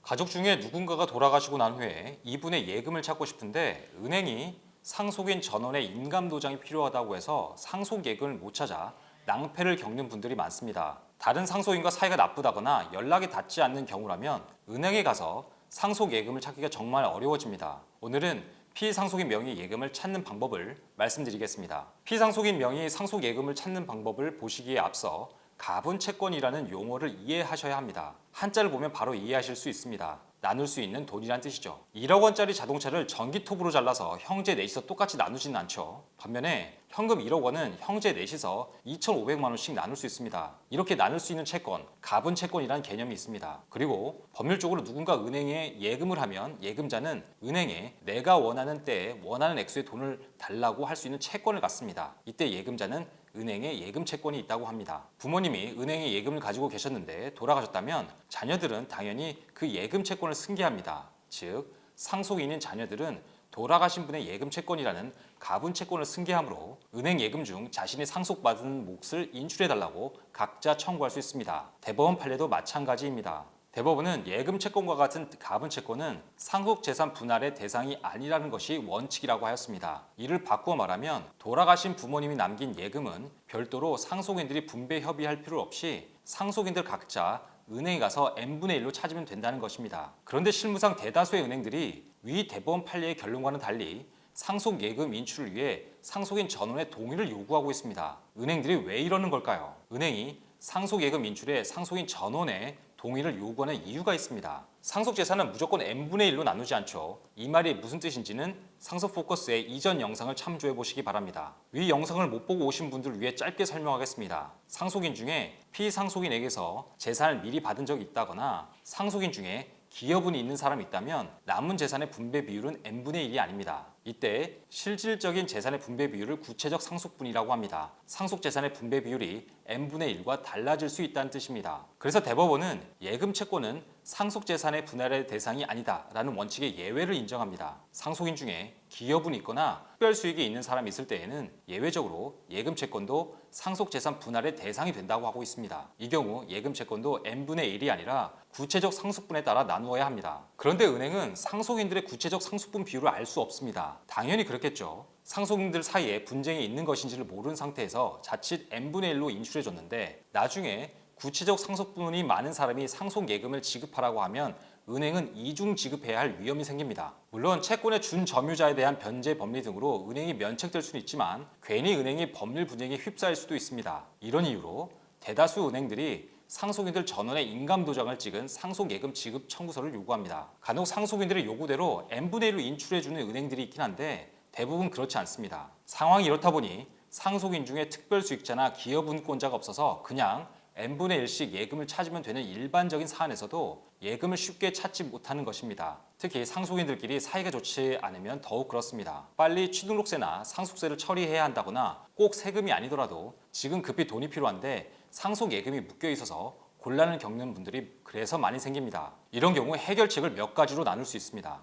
가족 중에 누군가가 돌아가시고 난 후에 이분의 예금을 찾고 싶은데 은행이 상속인 전원의 인감도장이 필요하다고 해서 상속예금을 못 찾아 낭패를 겪는 분들이 많습니다. 다른 상속인과 사이가 나쁘다거나 연락이 닿지 않는 경우라면 은행에 가서 상속예금을 찾기가 정말 어려워집니다. 오늘은 피상속인 명의 예금을 찾는 방법을 말씀드리겠습니다. 피상속인 명의 상속예금을 찾는 방법을 보시기에 앞서 가분채권이라는 용어를 이해하셔야 합니다. 한자를 보면 바로 이해하실 수 있습니다. 나눌 수 있는 돈이란 뜻이죠. 1억 원짜리 자동차를 전기톱으로 잘라서 형제 넷이서 똑같이 나누지는 않죠. 반면에 현금 1억 원은 형제 넷이서 2,500만 원씩 나눌 수 있습니다. 이렇게 나눌 수 있는 채권, 가분채권이라는 개념이 있습니다. 그리고 법률적으로 누군가 은행에 예금을 하면 예금자는 은행에 내가 원하는 때에 원하는 액수의 돈을 달라고 할 수 있는 채권을 갖습니다. 이때 예금자는 은행에 예금 채권이 있다고 합니다. 부모님이 은행에 예금을 가지고 계셨는데 돌아가셨다면 자녀들은 당연히 그 예금 채권을 승계합니다. 즉 상속인인 자녀들은 돌아가신 분의 예금 채권이라는 가분 채권을 승계하므로 은행 예금 중 자신이 상속받은 몫을 인출해달라고 각자 청구할 수 있습니다. 대법원 판례도 마찬가지입니다. 대법원은 예금 채권과 같은 가분 채권은 상속재산 분할의 대상이 아니라는 것이 원칙이라고 하였습니다. 이를 바꾸어 말하면 돌아가신 부모님이 남긴 예금은 별도로 상속인들이 분배 협의할 필요 없이 상속인들 각자 은행에 가서 n분의 1로 찾으면 된다는 것입니다. 그런데 실무상 대다수의 은행들이 위 대법원 판례의 결론과는 달리 상속예금 인출을 위해 상속인 전원의 동의를 요구하고 있습니다. 은행들이 왜 이러는 걸까요? 은행이 상속예금 인출에 상속인 전원의 동의를 요구하는 이유가 있습니다. 상속재산은 무조건 n분의 1로 나누지 않죠. 이 말이 무슨 뜻인지는 상속포커스의 이전 영상을 참조해 보시기 바랍니다. 위 영상을 못 보고 오신 분들을 위해 짧게 설명하겠습니다. 상속인 중에 피상속인에게서 재산을 미리 받은 적이 있다거나 상속인 중에 기여분이 있는 사람이 있다면 남은 재산의 분배 비율은 n분의 1이 아닙니다. 이때 실질적인 재산의 분배 비율을 구체적 상속분이라고 합니다. 상속재산의 분배 비율이 n분의 1과 달라질 수 있다는 뜻입니다. 그래서 대법원은 예금 채권은 상속재산의 분할의 대상이 아니다라는 원칙의 예외를 인정합니다. 상속인 중에 기여분이 있거나 특별수익이 있는 사람이 있을 때에는 예외적으로 예금 채권도 상속재산 분할의 대상이 된다고 하고 있습니다. 이 경우 예금 채권도 n분의 1이 아니라 구체적 상속분에 따라 나누어야 합니다. 그런데 은행은 상속인들의 구체적 상속분 비율을 알 수 없습니다. 당연히 그렇겠죠. 상속인들 사이에 분쟁이 있는 것인지를 모르는 상태에서 자칫 n분의 1로 인출해줬는데 나중에 구체적 상속분이 많은 사람이 상속예금을 지급하라고 하면 은행은 이중 지급해야 할 위험이 생깁니다. 물론 채권의 준점유자에 대한 변제 법리 등으로 은행이 면책될 수는 있지만 괜히 은행이 법률 분쟁에 휩싸일 수도 있습니다. 이런 이유로 대다수 은행들이 상속인들 전원의 인감도장을 찍은 상속예금 지급 청구서를 요구합니다. 간혹 상속인들의 요구대로 n분의 1로 인출해주는 은행들이 있긴 한데 대부분 그렇지 않습니다. 상황이 이렇다 보니 상속인 중에 특별수익자나 기여분권자가 없어서 그냥 n분의 1씩 예금을 찾으면 되는 일반적인 사안에서도 예금을 쉽게 찾지 못하는 것입니다. 특히 상속인들끼리 사이가 좋지 않으면 더욱 그렇습니다. 빨리 취등록세나 상속세를 처리해야 한다거나 꼭 세금이 아니더라도 지금 급히 돈이 필요한데 상속예금이 묶여 있어서 곤란을 겪는 분들이 그래서 많이 생깁니다. 이런 경우 해결책을 몇 가지로 나눌 수 있습니다.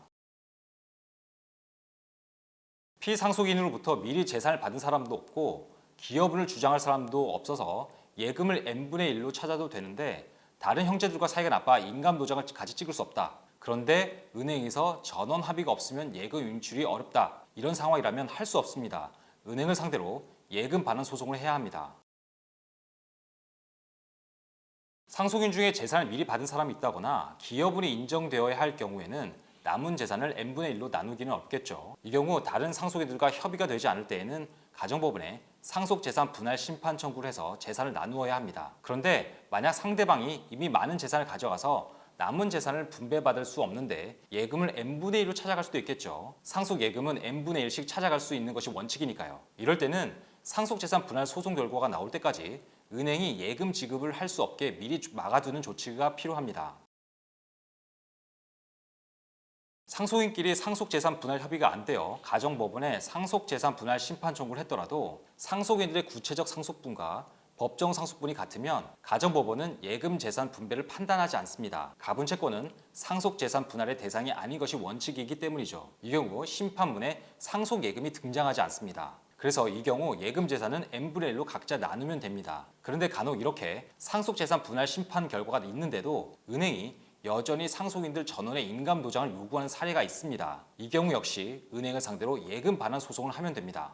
피상속인으로부터 미리 재산을 받은 사람도 없고 기여분을 주장할 사람도 없어서 예금을 n분의 1로 찾아도 되는데 다른 형제들과 사이가 나빠 인감도장을 같이 찍을 수 없다. 그런데 은행에서 전원 합의가 없으면 예금 인출이 어렵다. 이런 상황이라면 할 수 없습니다. 은행을 상대로 예금 반환 소송을 해야 합니다. 상속인 중에 재산을 미리 받은 사람이 있다거나 기여분이 인정되어야 할 경우에는 남은 재산을 n분의 1로 나누기는 어렵겠죠. 이 경우 다른 상속인들과 협의가 되지 않을 때에는 가정법원에 상속재산 분할 심판 청구를 해서 재산을 나누어야 합니다. 그런데 만약 상대방이 이미 많은 재산을 가져가서 남은 재산을 분배받을 수 없는데 예금을 n분의 1로 찾아갈 수도 있겠죠. 상속예금은 n분의 1씩 찾아갈 수 있는 것이 원칙이니까요. 이럴 때는 상속재산 분할 소송 결과가 나올 때까지 은행이 예금 지급을 할 수 없게 미리 막아두는 조치가 필요합니다. 상속인끼리 상속재산 분할 협의가 안 되어 가정법원에 상속재산 분할 심판 청구를 했더라도 상속인들의 구체적 상속분과 법정 상속분이 같으면 가정법원은 예금 재산 분배를 판단하지 않습니다. 가분채권은 상속재산 분할의 대상이 아닌 것이 원칙이기 때문이죠. 이 경우 심판문에 상속예금이 등장하지 않습니다. 그래서 이 경우 예금 재산은 n분의 1로 각자 나누면 됩니다. 그런데 간혹 이렇게 상속재산 분할 심판 결과가 있는데도 은행이 여전히 상속인들 전원의 인감 도장을 요구하는 사례가 있습니다. 이 경우 역시 은행을 상대로 예금 반환 소송을 하면 됩니다.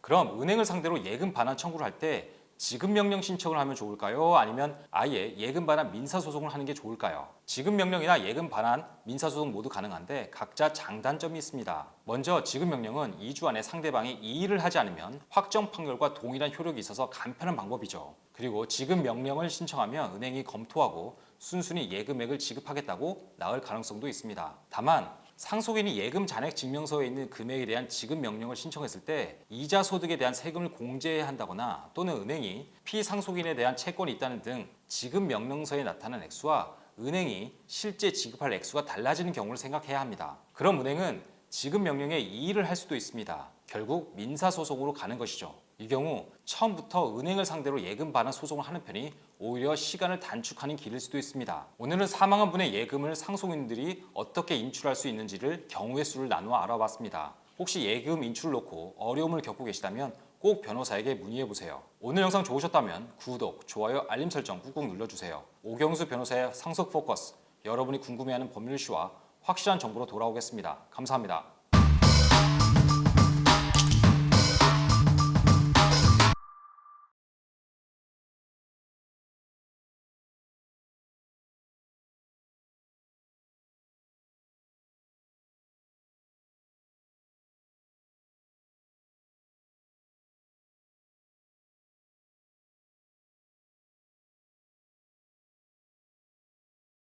그럼 은행을 상대로 예금 반환 청구를 할 때 지급 명령 신청을 하면 좋을까요? 아니면 아예 예금 반환 민사 소송을 하는 게 좋을까요? 지급 명령이나 예금 반환 민사 소송 모두 가능한데 각자 장단점이 있습니다. 먼저 지급 명령은 2주 안에 상대방이 이의를 하지 않으면 확정 판결과 동일한 효력이 있어서 간편한 방법이죠. 그리고 지급 명령을 신청하면 은행이 검토하고 순순히 예금액을 지급하겠다고 나을 가능성도 있습니다. 다만 상속인이 예금 잔액 증명서에 있는 금액에 대한 지급 명령을 신청했을 때 이자 소득에 대한 세금을 공제해야 한다거나 또는 은행이 피상속인에 대한 채권이 있다는 등 지급 명령서에 나타난 액수와 은행이 실제 지급할 액수가 달라지는 경우를 생각해야 합니다. 그럼 은행은 지급 명령에 이의를 할 수도 있습니다. 결국 민사소송으로 가는 것이죠. 이 경우 처음부터 은행을 상대로 예금 반환 소송을 하는 편이 오히려 시간을 단축하는 길일 수도 있습니다. 오늘은 사망한 분의 예금을 상속인들이 어떻게 인출할 수 있는지를 경우의 수를 나누어 알아봤습니다. 혹시 예금 인출을 놓고 어려움을 겪고 계시다면 꼭 변호사에게 문의해보세요. 오늘 영상 좋으셨다면 구독, 좋아요, 알림 설정 꾹꾹 눌러주세요. 오경수 변호사의 상속 포커스, 여러분이 궁금해하는 법률 이슈와 확실한 정보로 돌아오겠습니다. 감사합니다.